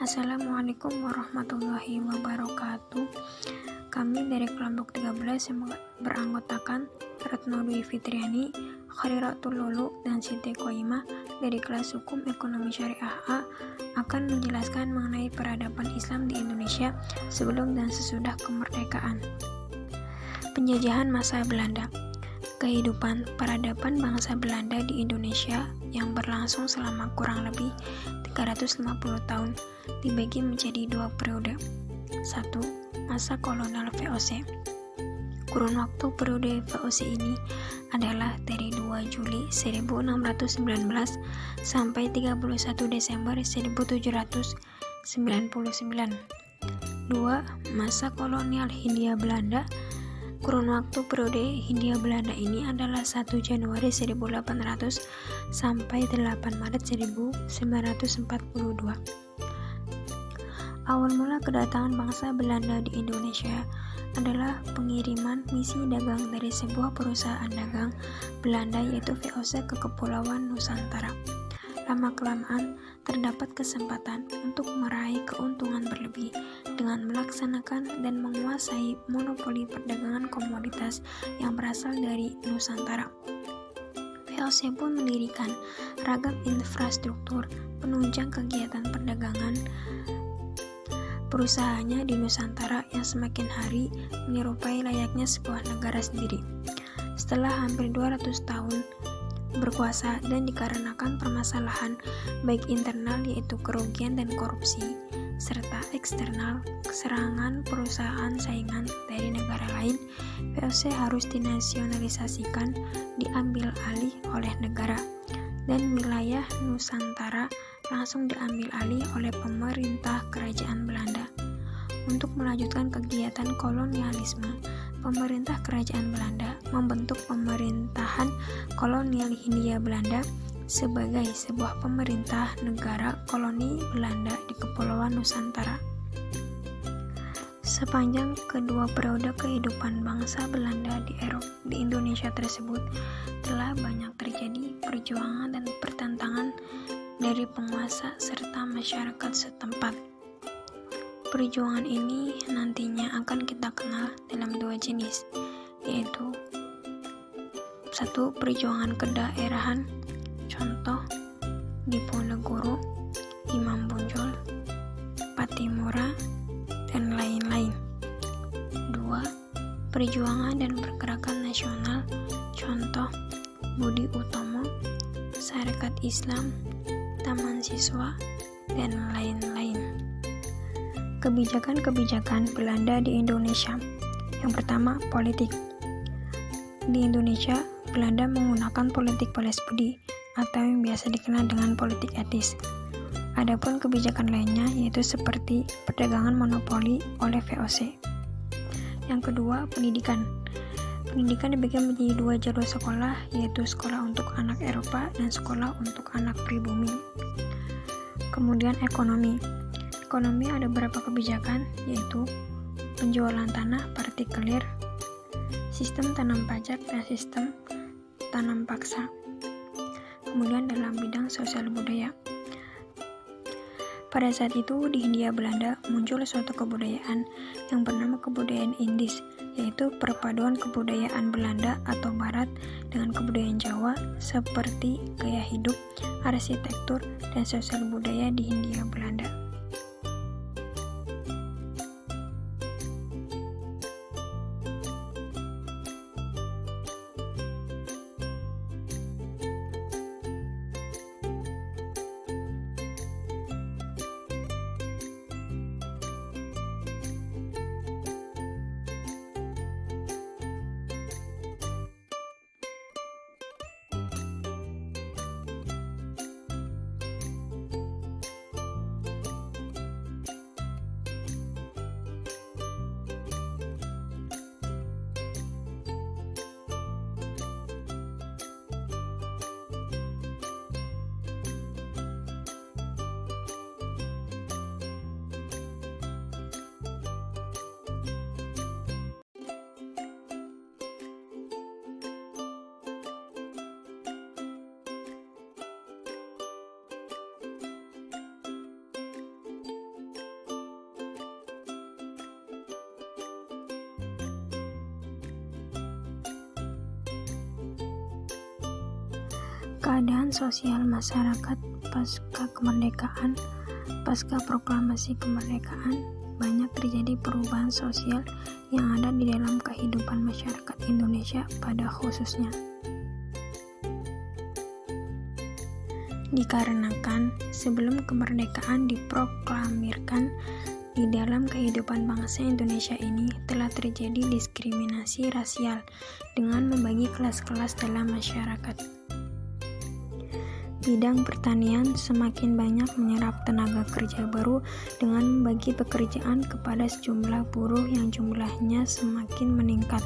Assalamualaikum warahmatullahi wabarakatuh. Kami dari kelompok 13 yang beranggotakan Retno Dwi Fitriani, Khairatul Lulu, dan Siti Qoimah dari kelas Hukum Ekonomi Syariah A akan menjelaskan mengenai peradaban Islam di Indonesia sebelum dan sesudah kemerdekaan. Penjajahan masa Belanda. Kehidupan peradaban bangsa Belanda di Indonesia yang berlangsung selama kurang lebih 350 tahun dibagi menjadi dua periode. 1. Masa kolonial VOC. Kurun waktu periode VOC ini adalah dari 2 Juli 1619 sampai 31 Desember 1799. 2. Masa kolonial Hindia Belanda. Kurun waktu periode Hindia Belanda ini adalah 1 Januari 1800 sampai 8 Maret 1942. Awal mula kedatangan bangsa Belanda di Indonesia adalah pengiriman misi dagang dari sebuah perusahaan dagang Belanda yaitu VOC ke Kepulauan Nusantara. Lama-kelamaan terdapat kesempatan untuk meraih keuntungan berlebih dengan melaksanakan dan menguasai monopoli perdagangan komoditas yang berasal dari Nusantara. VOC pun mendirikan ragam infrastruktur penunjang kegiatan perdagangan perusahaannya di Nusantara yang semakin hari menyerupai layaknya sebuah negara sendiri. Setelah hampir 200 tahun berkuasa dan dikarenakan permasalahan baik internal yaitu kerugian dan korupsi serta eksternal serangan perusahaan saingan dari negara lain, VOC harus dinasionalisasikan, diambil alih oleh negara, dan wilayah Nusantara langsung diambil alih oleh pemerintah kerajaan Belanda. Untuk melanjutkan kegiatan kolonialisme, pemerintah kerajaan Belanda membentuk pemerintahan kolonial Hindia Belanda sebagai sebuah pemerintah negara koloni Belanda di Kepulauan Nusantara. Sepanjang kedua periode kehidupan bangsa Belanda di Indonesia tersebut telah banyak terjadi perjuangan dan pertentangan dari penguasa serta masyarakat setempat. Perjuangan ini nantinya akan kita kenal dalam dua jenis, yaitu 1. Perjuangan kedaerahan, contoh Diponegoro, Imam Bonjol, Pattimura, dan lain-lain. 2. Perjuangan dan pergerakan nasional, contoh Budi Utomo, Sarekat Islam, Taman Siswa, dan lain-lain. Kebijakan-kebijakan Belanda di Indonesia. Yang pertama, politik. Di Indonesia, Belanda menggunakan politik balas budi atau yang biasa dikenal dengan politik etis. Adapun kebijakan lainnya yaitu seperti perdagangan monopoli oleh VOC. Yang kedua, pendidikan. Pendidikan dibagi menjadi dua jalur sekolah, yaitu sekolah untuk anak Eropa dan sekolah untuk anak pribumi. Kemudian ekonomi. Ekonomi ada beberapa kebijakan, yaitu penjualan tanah partikelir, sistem tanam pajak, dan sistem tanam paksa. Kemudian dalam bidang sosial budaya. Pada saat itu di Hindia Belanda muncul suatu kebudayaan yang bernama kebudayaan Indis, yaitu perpaduan kebudayaan Belanda atau Barat dengan kebudayaan Jawa seperti gaya hidup, arsitektur, dan sosial budaya di Hindia Belanda. Keadaan sosial masyarakat pasca kemerdekaan. Pasca proklamasi kemerdekaan, banyak terjadi perubahan sosial yang ada di dalam kehidupan masyarakat Indonesia pada khususnya. Dikarenakan sebelum kemerdekaan diproklamirkan, di dalam kehidupan bangsa Indonesia ini telah terjadi diskriminasi rasial dengan membagi kelas-kelas dalam masyarakat. Bidang pertanian semakin banyak menyerap tenaga kerja baru dengan membagi pekerjaan kepada sejumlah buruh yang jumlahnya semakin meningkat.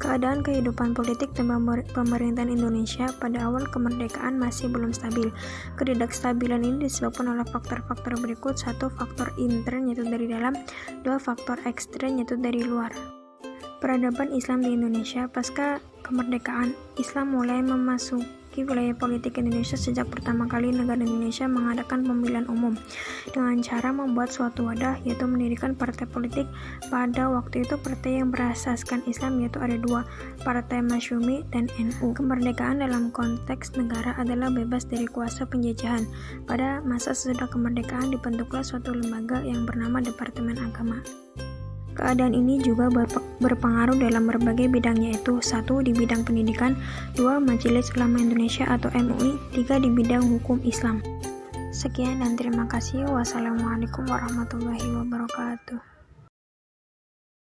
Keadaan kehidupan politik dan pemerintahan Indonesia pada awal kemerdekaan masih belum stabil. Ketidakstabilan ini disebabkan oleh faktor-faktor berikut. 1. Faktor intern yaitu dari dalam. 2. Faktor ekstern yaitu dari luar. Peradaban Islam di Indonesia. Pasca kemerdekaan, Islam mulai memasuki wilayah politik Indonesia sejak pertama kali negara Indonesia mengadakan pemilihan umum dengan cara membuat suatu wadah, yaitu mendirikan partai politik. Pada waktu itu partai yang berasaskan Islam yaitu ada dua, Partai Masyumi dan NU. Kemerdekaan dalam konteks negara adalah bebas dari kuasa penjajahan. Pada masa sesudah kemerdekaan dibentuklah suatu lembaga yang bernama Departemen Agama. Keadaan ini juga berpengaruh dalam berbagai bidang, yaitu 1. Di bidang pendidikan, 2. Majelis Ulama Indonesia atau MUI, 3. Di bidang hukum Islam. Sekian dan terima kasih. Wassalamualaikum warahmatullahi wabarakatuh.